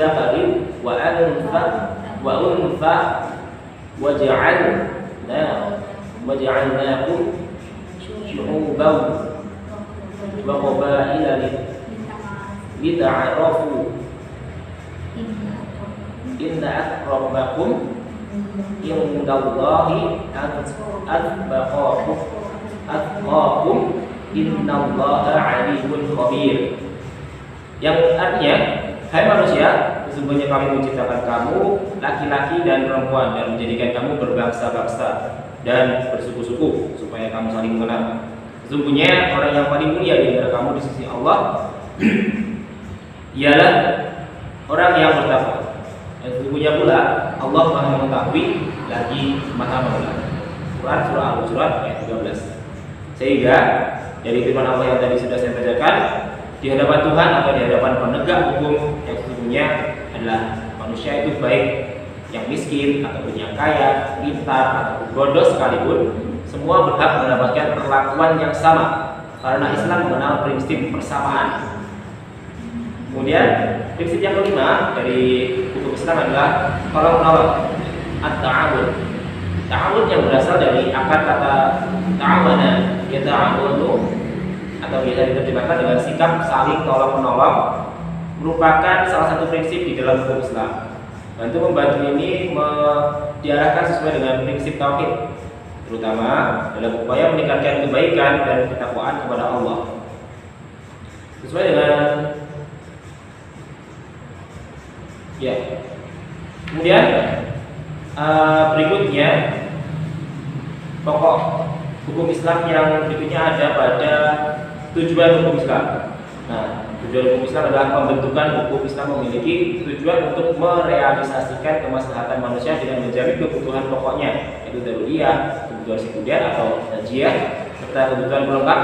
dzakari wa unfa waja'alnakum syu'uban wa qabaila lita'arafu inna akramakum indallahi atqakum innallaha alimun khabir. Yang artinya, hai manusia, sesungguhnya kami menciptakan kamu laki-laki dan perempuan dan menjadikan kamu berbangsa-bangsa dan bersuku-suku supaya kamu saling mengenal. Sesungguhnya orang yang paling mulia di antara kamu di sisi Allah ialah orang yang bertakwa. Dan sesungguhnya pula Allah Maha mengetahui lagi Maha mengenal. Quran surah Al-Hujurat ayat 13. Sehingga dari firman Allah yang tadi sudah saya bacakan, di hadapan Tuhan atau di hadapan penegak hukum yang sesungguhnya adalah manusia itu baik yang miskin ataupun yang kaya, pintar ataupun bodoh sekalipun, semua berhak mendapatkan perlakuan yang sama karena Islam mengenal prinsip persamaan. Kemudian prinsip yang kelima dari hukum Islam adalah tolong menolong, at-ta'awun. Ta'awun yang berasal dari akar kata ta'awana, yata'awunu, atau bisa diterjemahkan dengan sikap saling tolong menolong, merupakan salah satu prinsip di dalam hukum Islam. Dan untuk membantu ini diarahkan sesuai dengan prinsip tauhid, terutama dalam upaya meningkatkan kebaikan dan ketakwaan kepada Allah. Sesuai dengan kemudian berikutnya pokok hukum Islam yang berikutnya ada pada tujuan hukum Islam. Nah, tujuan hukum Islam adalah pembentukan hukum Islam memiliki tujuan untuk merealisasikan kemaslahatan manusia dengan menjamin kebutuhan pokoknya, yaitu daruriyah, kebutuhan sekunder atau tajiyah, serta kebutuhan pelengkap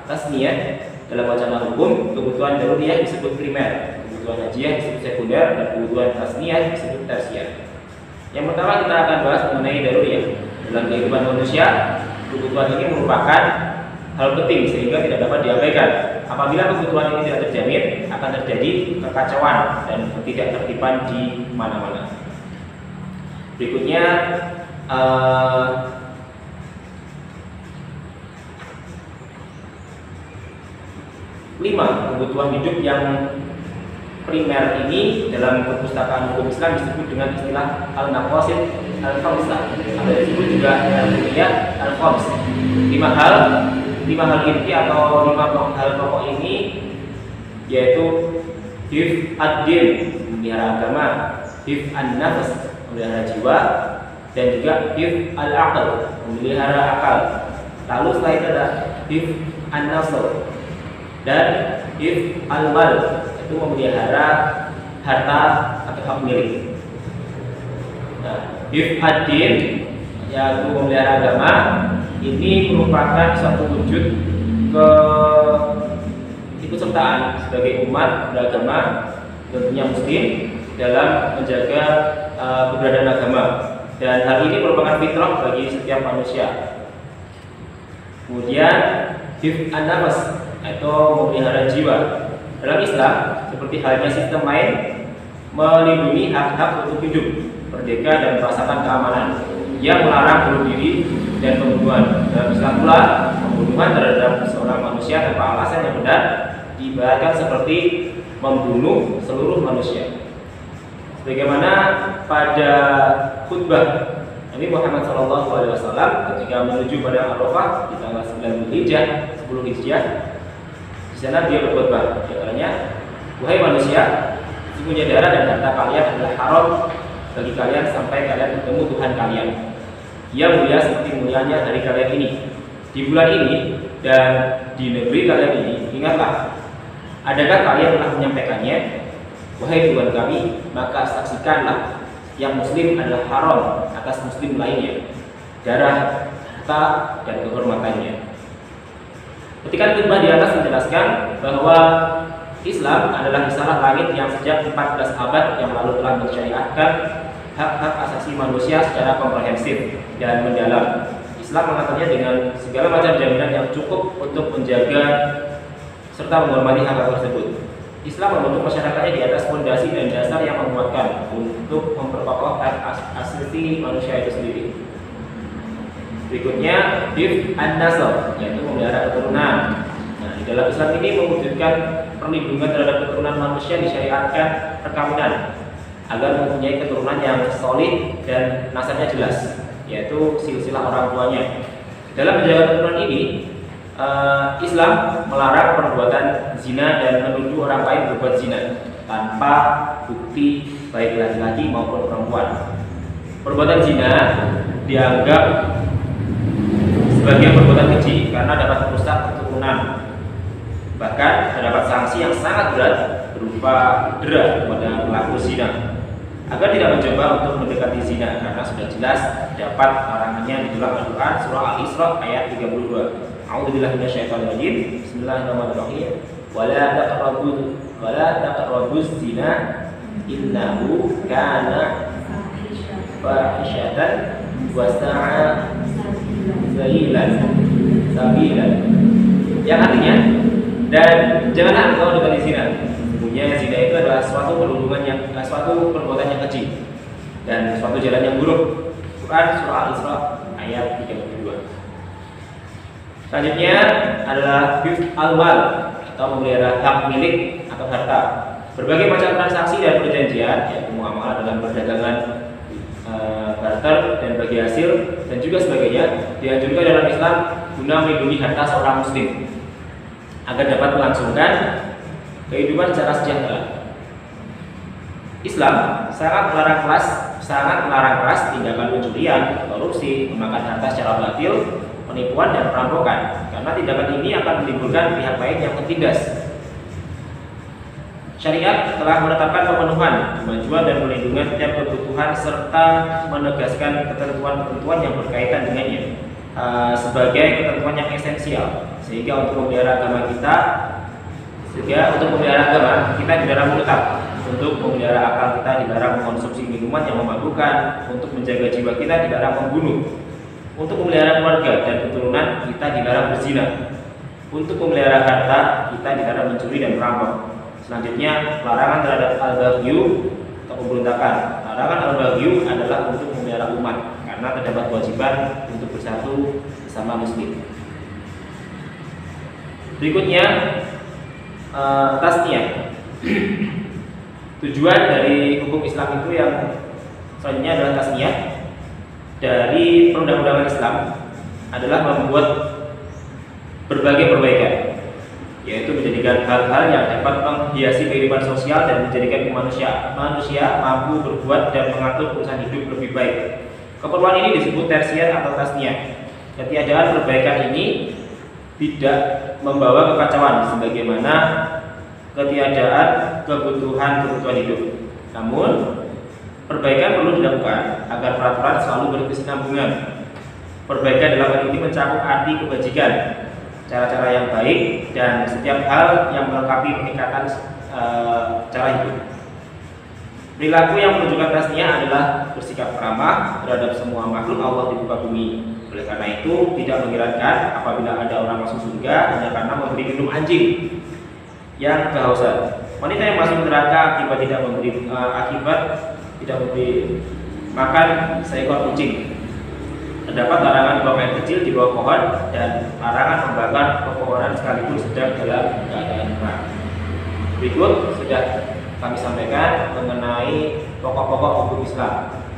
tasniyah. Dalam wacana hukum, kebutuhan daruriyah disebut primer, kebutuhan hajiyah disebut sekunder, dan kebutuhan tasniyah disebut tersier. Yang pertama kita akan bahas mengenai daruriyah. Dalam kehidupan manusia, kebutuhan ini merupakan hal penting sehingga tidak dapat diabaikan. Apabila kebutuhan ini tidak terjamin, akan terjadi kekacauan dan ketidaktertiban di mana-mana. Berikutnya kebutuhan hidup yang primer ini dalam perpustakaan hukum Islam disebut dengan istilah al-maqasid al-khamsah, atau disebut juga al-kulliyah al-khams. Lima hal inti atau 5 hal pokok ini yaitu hifz ad-din, memelihara agama, hifz an-nafs, memelihara jiwa, dan juga hifz al-aql, memelihara akal. Lalu setelah itu ada hifz an-nasl dan hifz al-mal, itu memelihara harta atau hak milik. Nah, hifz ad-din yaitu memelihara agama, ini merupakan suatu wujud keikutsertaan sebagai umat beragama, tentunya muslim, dalam menjaga keberadaan agama, dan hal ini merupakan fitrah bagi setiap manusia. Kemudian hifz an-nafs atau memelihara jiwa. Dalam Islam, seperti halnya sistem lain, melindungi hak-hak untuk hidup, merdeka, dan merasakan keamanan, yang melarang bunuh diri dan pembunuhan. Dalam Islam pula, pembunuhan terhadap seorang manusia tanpa alasan yang benar diibaratkan seperti membunuh seluruh manusia. Sebagaimana pada khutbah Nabi Muhammad SAW ketika menuju pada Arafah di tanggal 9 Dzulhijjah, 10 Hijriah, di sana dia berkhutbah, di antaranya, wahai manusia, sesungguhnya darah dan harta kalian adalah haram bagi kalian sampai kalian bertemu Tuhan kalian. Ia mulia seperti mulianya hari kalian ini. Di bulan ini dan di negeri kalian ini, ingatlah, adakah kalian telah menyampaikannya? Wahai Tuhan kami, maka saksikanlah yang muslim adalah haram atas muslim lainnya, darah, harta, dan kehormatannya. Ketika khutbah di atas menjelaskan bahwa Islam adalah risalah langit yang sejak 14 abad yang lalu telah mensyariatkan hak-hak asasi manusia secara komprehensif dan mendalam. Islam mengaturnya dengan segala macam jaminan yang cukup untuk menjaga serta menghormati hak-hak tersebut. Islam membentuk masyarakatnya di atas fondasi dan dasar yang menguatkan untuk memperkokoh hak asasi manusia itu sendiri. Berikutnya, hifz an-nasl, yaitu memelihara keturunan. Nah, di dalam Islam ini mewujudkan perlindungan terhadap keturunan manusia, disyariatkan perkawinan agar mempunyai keturunan yang solid dan nasabnya jelas, yaitu silsilah orang tuanya. Dalam menjaga keturunan ini, Islam melarang perbuatan zina dan menuduh orang lain berbuat zina tanpa bukti baik laki-laki maupun perempuan. Perbuatan zina dianggap sebagai perbuatan keji karena dapat merusak keturunan. Bahkan terdapat sanksi yang sangat berat berupa dera kepada pelaku zina agar tidak mencoba untuk mendekati zina karena sudah jelas dapat larangannya di dalam Al-Quran surah Al-Isra ayat 32. A'udzubillahi minasyaitonirrajim. Bismillahirrahmanirrahim. Wala taqrabuz zina innahu kana fahishatan wa sa'a sabilan. Yang artinya, dan janganlah engkau dekati zina. Sesungguhnya zina itu adalah suatu perbuatan yang keji dan suatu jalan yang buruk. Quran surah Al-Isra ayat 32. Selanjutnya adalah hifz al-mal atau memelihara hak milik atau harta. Berbagai macam transaksi dan perjanjian, yaitu muamalah dalam perdagangan, barter dan bagi hasil dan juga sebagainya, dianjurkan dalam Islam guna melindungi harta seorang muslim agar dapat melangsungkan kehidupan secara sejahtera. Islam sangat melarang keras tindakan pencurian, korupsi, memakan harta secara batil, penipuan dan perampokan, karena tindakan ini akan menimbulkan pihak lain yang tertindas. Syariat telah menetapkan pemenuhan, kemajuan dan perlindungan setiap kebutuhan serta menegaskan ketentuan-ketentuan yang berkaitan dengannya sebagai ketentuan yang esensial, sehingga untuk memelihara agama kita dilarang menetap, untuk memelihara akal kita dilarang mengkonsumsi minuman yang memabukkan, untuk menjaga jiwa kita dilarang membunuh, untuk memelihara keluarga dan keturunan kita dilarang berzina, untuk memelihara harta kita dilarang mencuri dan merampok. Selanjutnya, larangan terhadap al-baghyu atau pemberontakan. Larangan al-baghyu adalah untuk memelihara umat karena terdapat kewajiban untuk bersatu bersama muslim. Berikutnya, tasniyah. Tujuan dari hukum Islam itu yang selanjutnya adalah tasniyah. Dari perundang-undangan Islam adalah membuat berbagai perbaikan, yaitu menjadikan hal-hal yang dapat menghiasi kehidupan sosial dan menjadikan manusia mampu berbuat dan mengatur urusan hidup lebih baik. Keperluan ini disebut tersier atau tasniyah. Ketiadaan perbaikan ini tidak membawa kekacauan sebagaimana ketiadaan kebutuhan hidup. Namun perbaikan perlu dilakukan agar peraturan selalu berkesinambungan. Perbaikan dalam hal ini mencakup arti kebajikan, cara-cara yang baik, dan setiap hal yang melengkapi peningkatan cara hidup. Perilaku yang menunjukkan tasniyah adalah bersikap ramah terhadap semua makhluk Allah di muka bumi. Oleh karena itu, tidak mengherankan apabila ada orang masuk surga hanya karena memberi minum anjing yang kehausan. Wanita yang masuk neraka akibat tidak memberi makan seekor kucing. Terdapat larangan buang air kecil di bawah pohon dan larangan membakar pepohonan sekalipun sedang dalam keadaan perang. Berikut sudah kami sampaikan mengenai pokok-pokok hukum Islam.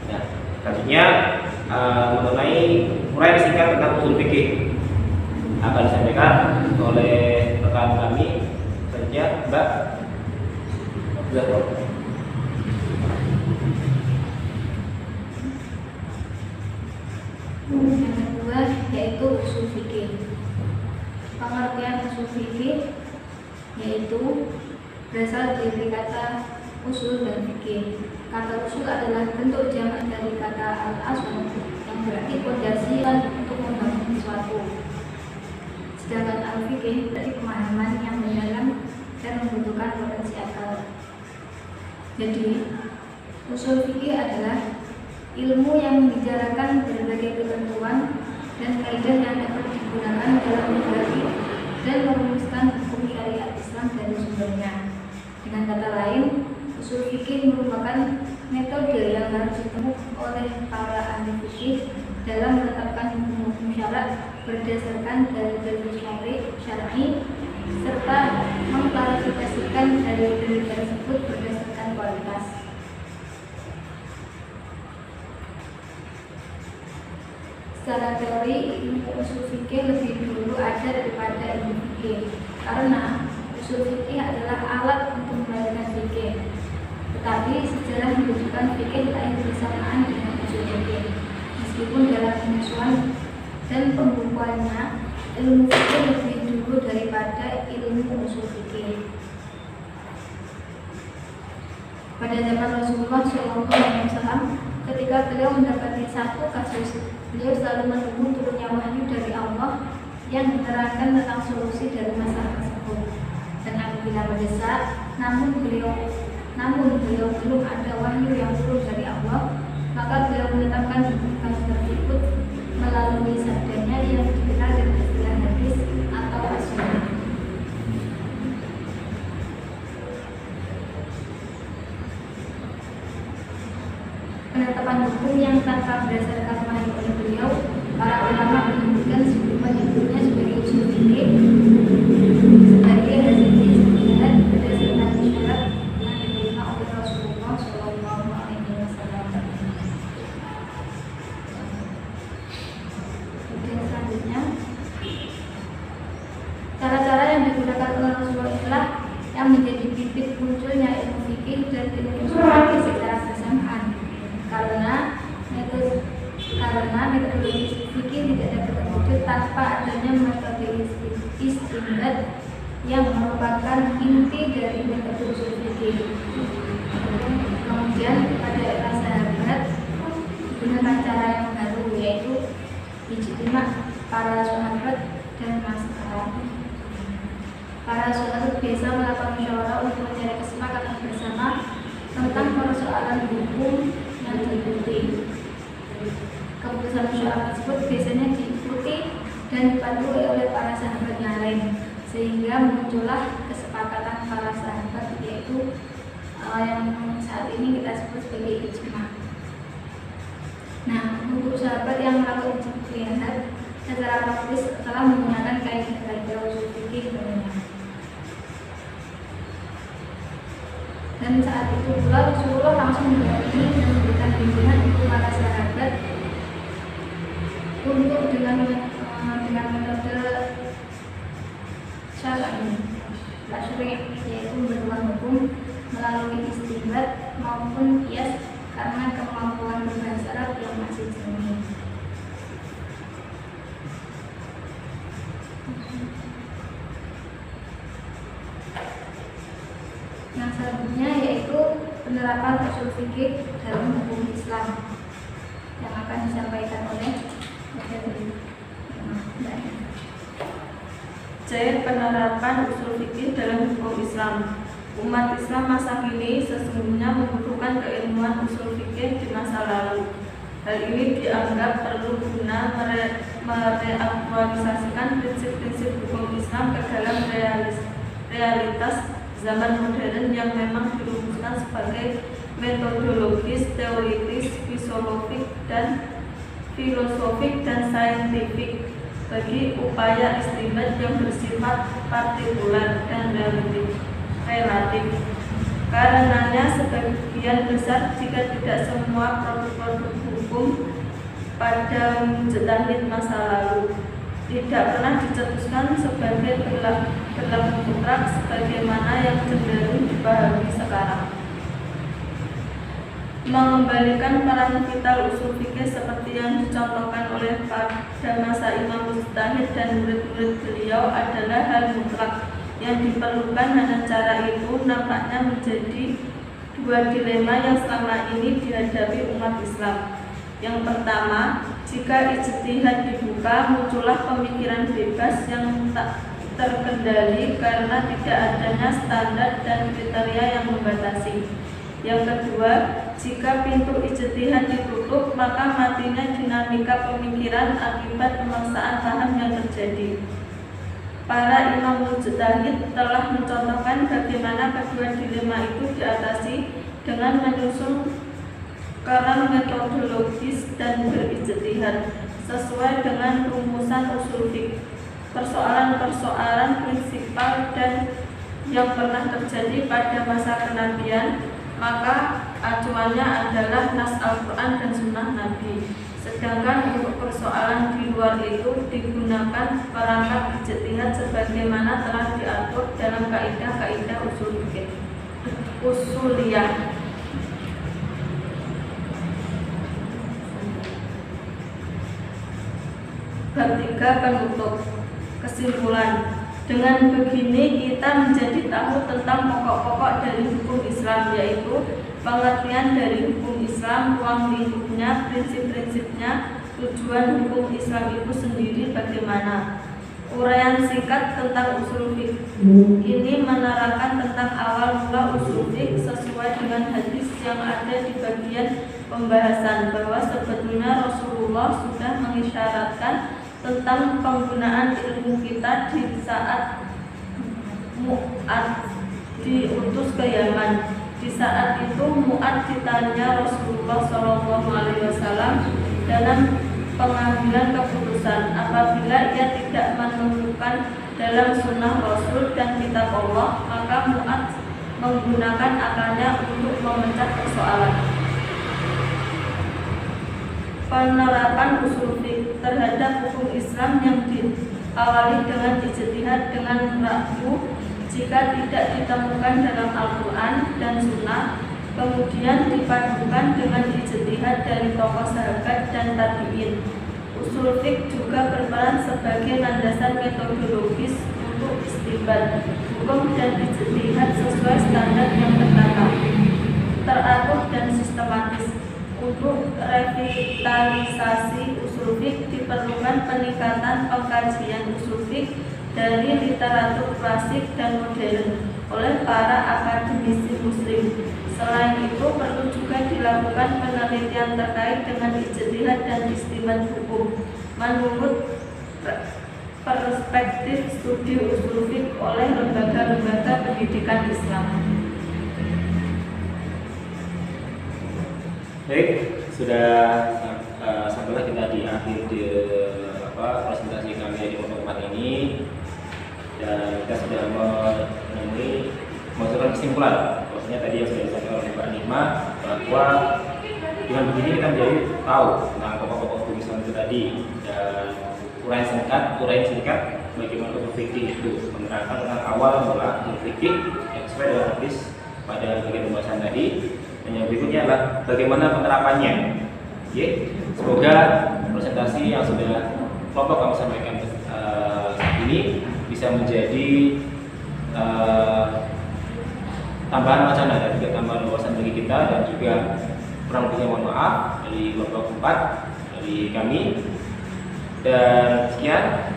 Nah, selanjutnya mengenai uraian singkat tentang usul fikih akan disampaikan oleh rekan kami, selanjutnya Mbak Zahra. Yang kedua yaitu usul fikih. Pengertian usul fikih yaitu berasal dari kata usul dan fikih. Kata usul adalah bentuk jamak dari kata al-asl yang berarti fondasi untuk membangun sesuatu. Sedangkan al-fikih berarti pemahaman yang mendalam dan membutuhkan potensi akal. Jadi usul fikih adalah ilmu yang membicarakan berbagai ketentuan dan kaidah yang dapat digunakan dalam mempelajari dan merumuskan hukum syariat Islam dari sumbernya, Dengan kata lain, usul fikih merupakan metode yang harus ditempuh oleh para ahli fikih dalam menetapkan hukum-hukum syarak berdasarkan dalil-dalil syar'i serta mengklarifikasikan dalil-dalil tersebut berdasarkan kualitas. Secara teori, ilmu usul fikih lebih dulu ada daripada ilmu fikih, karena usul fikih adalah alat untuk melahirkan fikih. Tetapi sejarah menunjukkan fikih lahir bersamaan dengan usul fikih. Meskipun dalam penyusunan dan pembukuannya, ilmu fikih lebih dulu daripada ilmu usul fikih. Pada zaman Rasulullah SAW, ketika beliau mendapati satu kasus, beliau selalu menunggu turunnya wahyu dari Allah yang menerangkan tentang solusi dari masalah tersebut. Dan apabila mendesak, namun beliau belum ada wahyu yang turun dari Allah, maka beliau menetapkan hukum tersebut melalui sabdanya yang dikenal dengan istilah hadis atau as-sunnah. Penetapan hukum yang tanpa berdasarkan wahyu oleh beliau, para ulama menyebutnya sebagai usul fikih sebagai hasil ijtihad berdasarkan syarat yang diterima oleh Rasulullah SAW. Kemudian selanjutnya, cara-cara yang digunakan oleh Rasulullah itulah yang menjadi bibit munculnya ilmu fikih dan ilmu usul fikih secara bersamaan. Karena metodologi fikih tidak dapat terwujud tanpa adanya metode istinbat yang merupakan inti dari metode usul fikih. Kemudian pada era sahabat digunakan cara yang baru, yaitu ijtima para sahabat dan masyarakat. Para sahabat biasa melakukan musyawarah untuk mencari kesepakatan bersama tentang persoalan hukum yang diikuti. Keputusan musyawarah tersebut biasanya diikuti dan dipatuhi oleh para sahabat yang lain, sehingga muncullah kesepakatan para sahabat, yaitu yang saat ini kita sebut sebagai ijma. Nah, untuk sahabat yang melakukan ijtihad secara praktis telah menggunakan kaidah-kaidah usul fikih tentunya. Dan saat itu pula Rasulullah langsung mendampingi dan memberikan bimbingan untuk para sahabat untuk dengan metode syar'i, yaitu membentuk hukum melalui istinbat maupun qiyas karena kemampuan berbahasa Arab yang masih jernih. Yang selanjutnya yaitu penerapan usul fikih dalam hukum Islam yang akan disampaikan oleh C. Penerapan usul fikih dalam hukum Islam. Umat Islam masa kini sesungguhnya membutuhkan keilmuan usul fikih di masa lalu. Hal ini dianggap perlu guna mereaktualisasikan prinsip-prinsip hukum Islam ke dalam realitas zaman modern yang memang dirumuskan sebagai metodologis, teoritis, filosofik dan saintifik bagi upaya istinbat yang bersifat partikular dan relatif. Karenanya sebagian besar, jika tidak semua produk-produk hukum pada mujtahid masa lalu tidak pernah dicetuskan sebagai berlaku mutlak sebagaimana yang cenderung dipahami sekarang. Mengembalikan peran vital usul fikih seperti yang dicontohkan oleh pada masa Imam Mujtahid dan murid-murid beliau adalah hal mutlak yang diperlukan. Hanya cara itu nampaknya menjadi dua dilema yang selama ini dihadapi umat Islam. Yang pertama, jika ijtihad dibuka, muncullah pemikiran bebas yang tak terkendali karena tidak adanya standar dan kriteria yang membatasi. Yang kedua, jika pintu ijtihad ditutup, maka matinya dinamika pemikiran akibat pemaksaan paham yang terjadi. Para imam mujtahid telah mencontohkan bagaimana kedua dilema itu diatasi dengan menyusun kerang metodologis dan berijtihad sesuai dengan rumusan usul fiqh. Persoalan-persoalan prinsipal dan yang pernah terjadi pada masa kenabian, maka acuannya adalah nas Al-Quran dan Sunnah Nabi. Sedangkan untuk persoalan di luar itu digunakan perangkat ijtihad sebagaimana telah diatur dalam kaidah-kaidah usuliyah. Bab 3 penutup. Kesimpulan. Dengan begini kita menjadi tahu tentang pokok-pokok dari hukum Islam, yaitu pengertian dari hukum Islam, ruang lingkupnya, prinsip-prinsipnya, tujuan hukum Islam itu sendiri bagaimana. Uraian singkat tentang usul fiqh ini menerangkan tentang awal mula usul fiqh sesuai dengan hadis yang ada di bagian pembahasan, bahwa sebetulnya Rasulullah sudah mengisyaratkan tentang penggunaan ilmu kita di saat Mu'ad diutus ke Yaman. Di saat itu Mu'ad ditanya Rasulullah SAW dalam pengambilan keputusan. Apabila ia tidak menemukan dalam sunnah Rasul dan kitab Allah, maka Mu'ad menggunakan akalnya untuk memecah persoalan. Penerapan usul fiqh terhadap hukum Islam yang diawali dengan ijtihad dengan ragu jika tidak ditemukan dalam Al-Quran dan Sunnah, kemudian dipadukan dengan ijtihad dari tokoh sahabat dan tabi'in. Usul fiqh juga berperan sebagai landasan metodologis untuk istinbat hukum dan ijtihad sesuai standar yang tertata, teratur dan sistematis. Untuk revitalisasi usul fiqh diperlukan peningkatan pengkajian usul fiqh dari literatur klasik dan modern oleh para akademisi muslim. Selain itu perlu juga dilakukan penelitian terkait dengan ijtihad dan istinbat hukum menurut perspektif studi usul fiqh oleh lembaga-lembaga pendidikan Islam. Baik, sudah sampailah kita di akhir presentasi kami di pertemuan ini, dan kita sudah menemui menentukan kesimpulan. Maksudnya tadi yang sudah disampaikan oleh Mbak Nima, bahwa dengan begini kita menjadi tahu tentang pokok-pokok hukum Islam itu tadi, dan uraian singkat bagaimana usul fikih itu menerangkan tentang awal mula usul fikih yang sesuai dengan hadis pada bagian pembahasan tadi. Dan yang berikutnya adalah bagaimana penerapannya. Semoga presentasi yang sudah kelompok kami sampaikan saat ini bisa menjadi tambahan wacana dan juga tambahan wawasan bagi kita, dan juga kurang lebihnya mohon maaf dari kelompok 4 dari kami. Dan sekian.